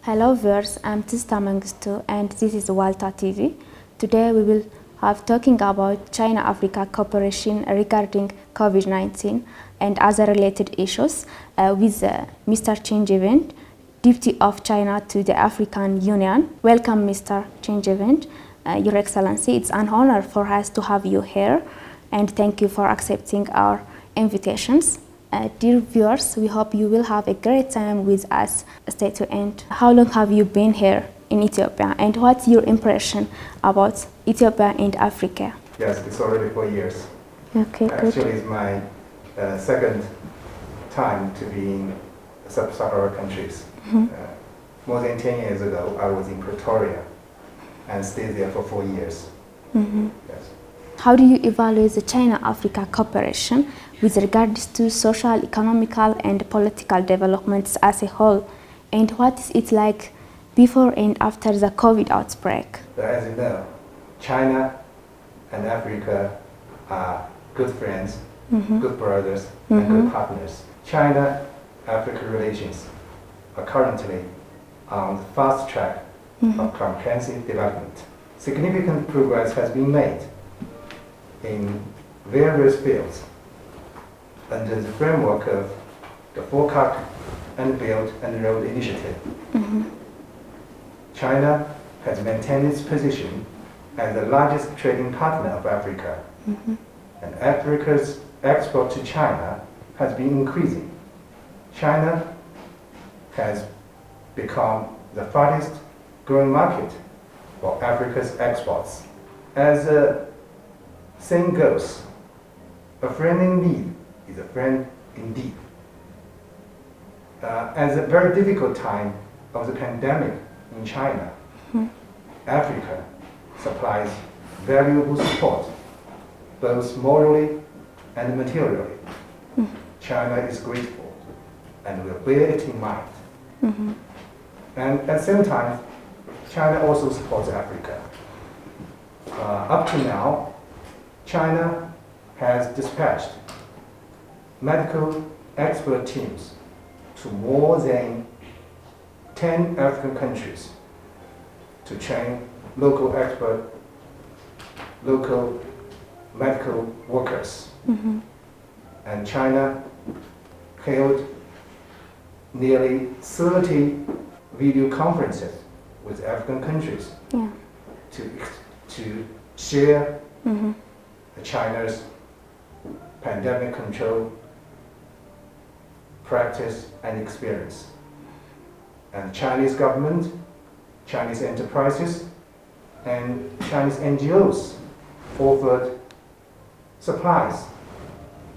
Hello viewers, I'm Tista Mengistu and this is Walta TV. Today we will have talking about China-Africa cooperation regarding COVID-19 and other related issues with Mr. Chen Xufeng, Deputy of China to the African Union. Welcome Mr. Chen Xufeng, Your Excellency. It's an honor for us to have you here and thank you for accepting our invitations. Dear viewers, we hope you will have a great time with us. Stay tuned. How long have you been here in Ethiopia and what's your impression about Ethiopia and Africa? Yes, it's already 4 years. Okay, good. Actually, it's my second time to be in sub-Saharan countries. More than 10 years ago, I was in Pretoria and stayed there for 4 years. Yes. How do you evaluate the China-Africa cooperation with regards to social, economical, and political developments as a whole? And what is it like before and after the COVID outbreak? As you know, China and Africa are good friends, good brothers, and good partners. China-Africa relations are currently on the fast track of comprehensive development. Significant progress has been made in various fields under the framework of the Forecast and Build and Road Initiative. China has maintained its position as the largest trading partner of Africa, and Africa's export to China has been increasing. China has become the fastest growing market for Africa's exports. As the saying goes, a friend in need is a friend indeed. As a very difficult time of the pandemic in China, Africa supplies valuable support, both morally and materially. China is grateful and will bear it in mind. And at the same time, China also supports Africa. Up to now, China has dispatched medical expert teams to more than 10 African countries to train local medical workers. And China held nearly 30 video conferences with African countries to share China's pandemic control practice and experience. And Chinese government, Chinese enterprises, and Chinese NGOs offered supplies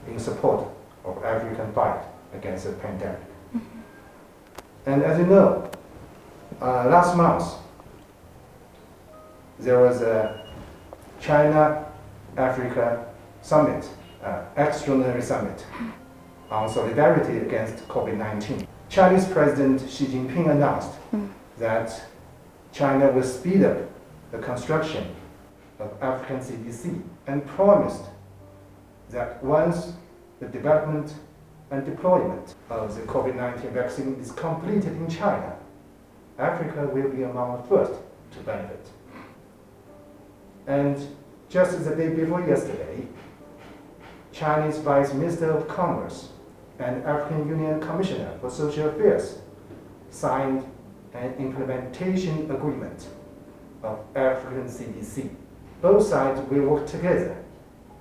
in support of African fight against the pandemic. And as you know, last month, there was a China-Africa summit, extraordinary summit on solidarity against COVID-19. Chinese President Xi Jinping announced that China will speed up the construction of African CDC and promised that once the development and deployment of the COVID-19 vaccine is completed in China, Africa will be among the first to benefit. And just the day before yesterday, Chinese Vice Minister of Commerce and African Union Commissioner for Social Affairs signed an implementation agreement of African CDC. Both sides will work together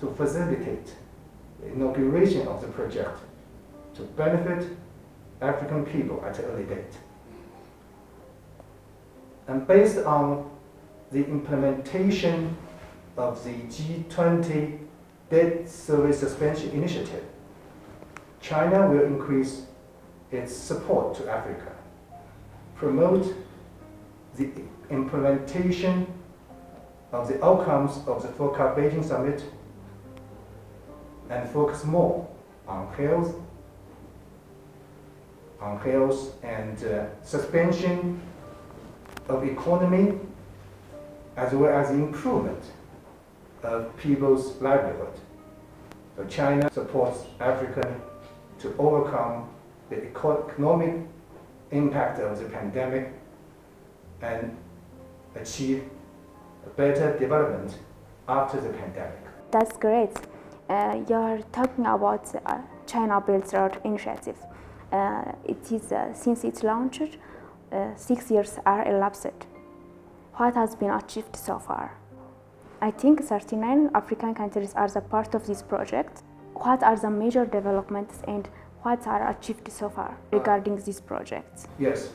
to facilitate the inauguration of the project to benefit African people at an early date. And based on the implementation of the G20 debt service suspension initiative, China will increase its support to Africa, promote the implementation of the outcomes of the Forecast Beijing Summit, and focus more on health and suspension of economy, as well as improvement of people's livelihood. So China supports Africa to overcome the economic impact of the pandemic and achieve a better development after the pandemic. That's great. You're talking about China Belt Road Initiative. It is since its launch, 6 years are elapsed. What has been achieved so far? I think 39 African countries are the part of this project. What are the major developments and what are achieved so far regarding this project? Yes,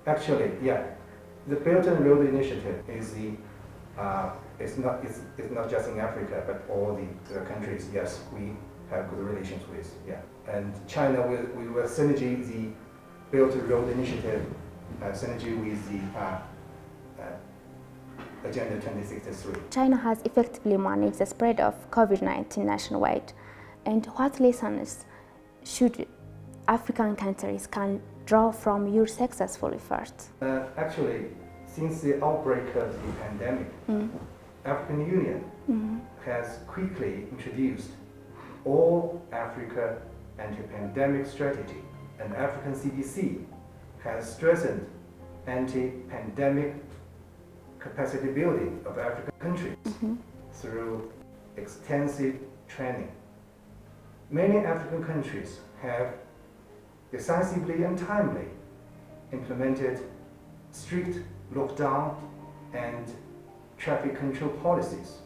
actually, yeah. The Belt and Road Initiative is it's not just in Africa, but all the countries, yes, we have good relations with, yeah. And China we will synergy the Belt and Road Initiative, synergy with the Agenda 2063. China has effectively managed the spread of COVID-19 nationwide. And what lessons should African countries can draw from your successful efforts? Actually, since the outbreak of the pandemic, African Union has quickly introduced all Africa anti-pandemic strategy, and African CDC has strengthened anti-pandemic capacity building of African countries through extensive training. Many African countries have decisively and timely implemented strict lockdown and traffic control policies.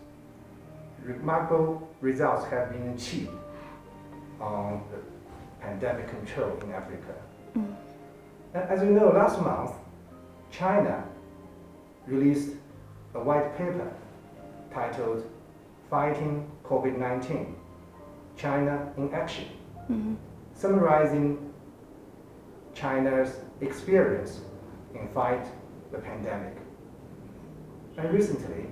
Remarkable results have been achieved on the pandemic control in Africa. As you know, last month, China released a white paper titled Fighting COVID-19, China in Action, summarizing China's experience in fight the pandemic. And recently,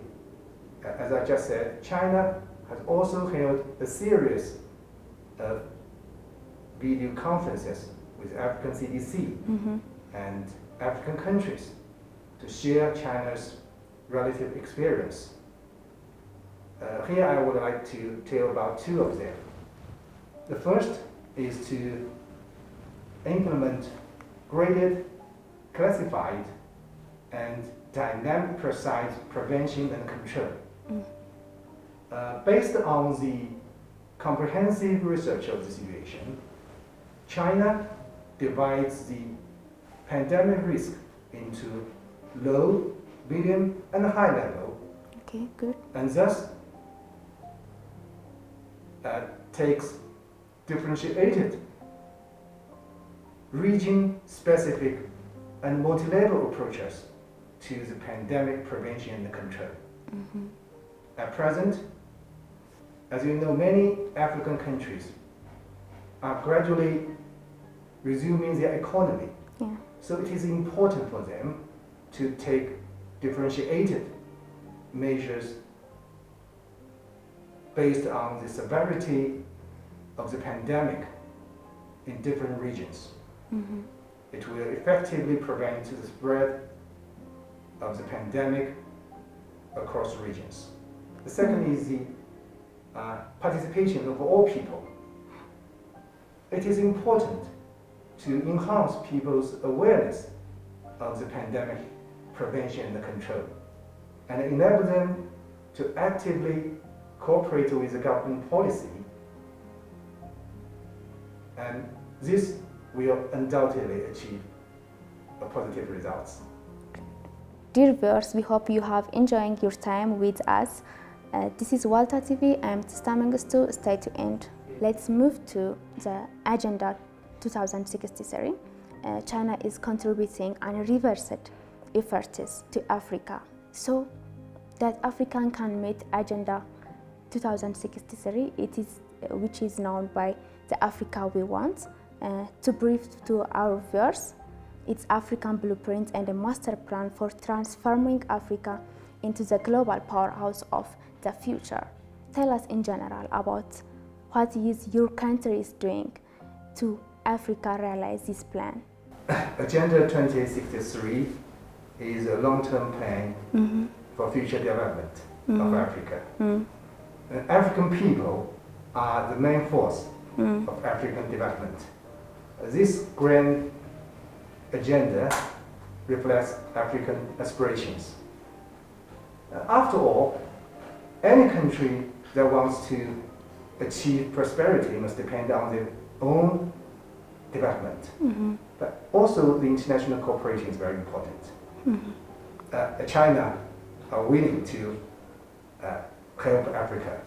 as I just said, China has also held a series of video conferences with African CDC and African countries to share China's relative experience. Here I would like to tell about two of them. The first is to implement graded, classified, and dynamic precise prevention and control. Based on the comprehensive research of the situation, China divides the pandemic risk into low, medium, and high level. Okay, good. And thus takes differentiated, region-specific, and multi-level approaches to the pandemic prevention and control. At present, as you know, many African countries are gradually resuming their economy. Yeah. So it is important for them to take differentiated measures based on the severity of the pandemic in different regions. It will effectively prevent the spread of the pandemic across regions. The second is the participation of all people. It is important to enhance people's awareness of the pandemic prevention and control, and enable them to actively cooperate with the government policy. And this will undoubtedly achieve positive results. Dear viewers, we hope you have enjoyed your time with us. This is Walta TV. I'm Tista Mengistu. Stay tuned. Let's move to the Agenda 2063. China is contributing unreversed efforts to Africa so that Africa can meet Agenda 2063, which is known by the Africa we want. To brief to our viewers, it's African blueprint and a master plan for transforming Africa into the global powerhouse of the future. Tell us in general about what is your country is doing to Africa realize this plan. Agenda 2063 is a long-term plan for future development of Africa. African people are the main force of African development. This grand agenda reflects African aspirations. After all, any country that wants to achieve prosperity must depend on their own development. But also the international cooperation is very important. China are willing to help Africa.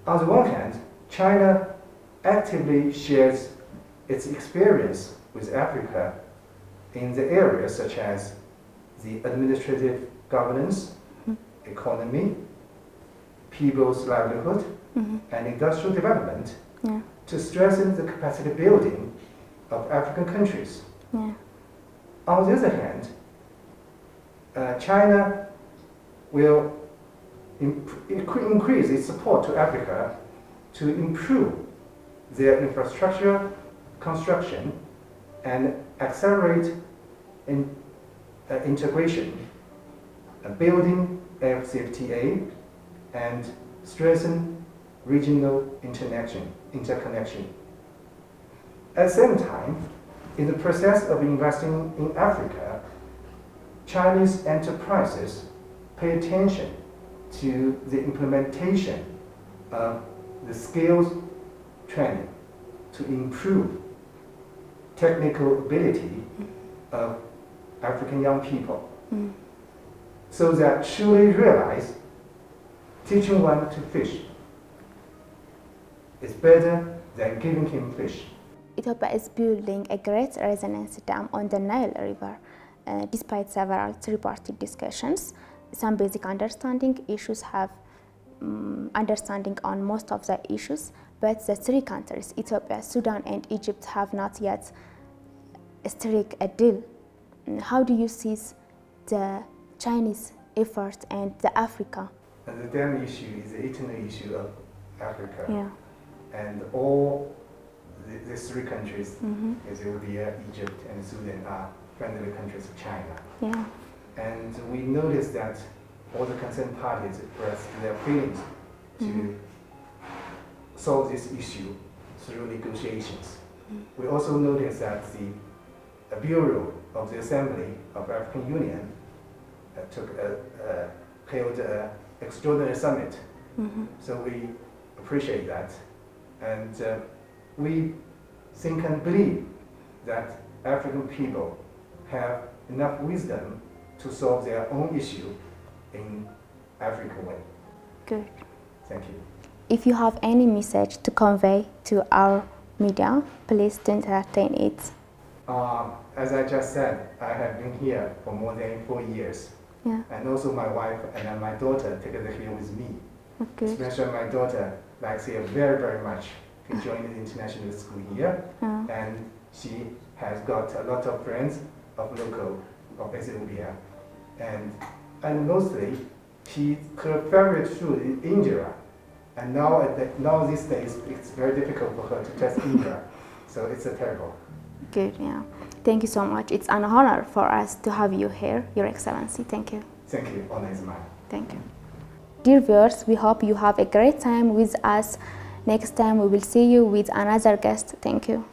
On the one hand, China actively shares its experience with Africa in the areas such as the administrative governance, economy, people's livelihood, and industrial development to strengthen the capacity building of African countries. On the other hand, China will increase its support to Africa to improve their infrastructure construction and accelerate integration, building FCFTA, and strengthen regional interconnection. At the same time, in the process of investing in Africa, Chinese enterprises pay attention to the implementation of the skills training to improve technical ability of African young people, so that truly realize teaching one to fish is better than giving him fish. Ethiopia is building a great resonance dam on the Nile River. Despite several tripartite discussions, some basic issues have understanding on most of the issues, but the three countries, Ethiopia, Sudan, and Egypt, have not yet struck a deal. How do you see the Chinese effort and the Africa? And the dam issue is the eternal issue of Africa. And all these three countries, Ethiopia, Egypt, and Sudan, are friendly countries of China. And we noticed that all the concerned parties expressed their feelings to solve this issue through negotiations. We also noticed that the Bureau of the Assembly of African Union held an extraordinary summit. So we appreciate that. And we think and believe that African people have enough wisdom to solve their own issue in African way. Good. Thank you. If you have any message to convey to our media, please don't entertain it. As I just said, I have been here for more than 4 years. And also my wife and my daughter together here with me. Especially my daughter likes here very, very much. She joined the international school here, and she has got a lot of friends of Ethiopia. And mostly, her favorite food is injera. And now these days, it's very difficult for her to test injera. So it's a terrible. Good, Thank you so much. It's an honor for us to have you here, Your Excellency. Thank you. Thank you. Honor is mine. Thank you. Dear viewers, we hope you have a great time with us. Next time we will see you with another guest. Thank you.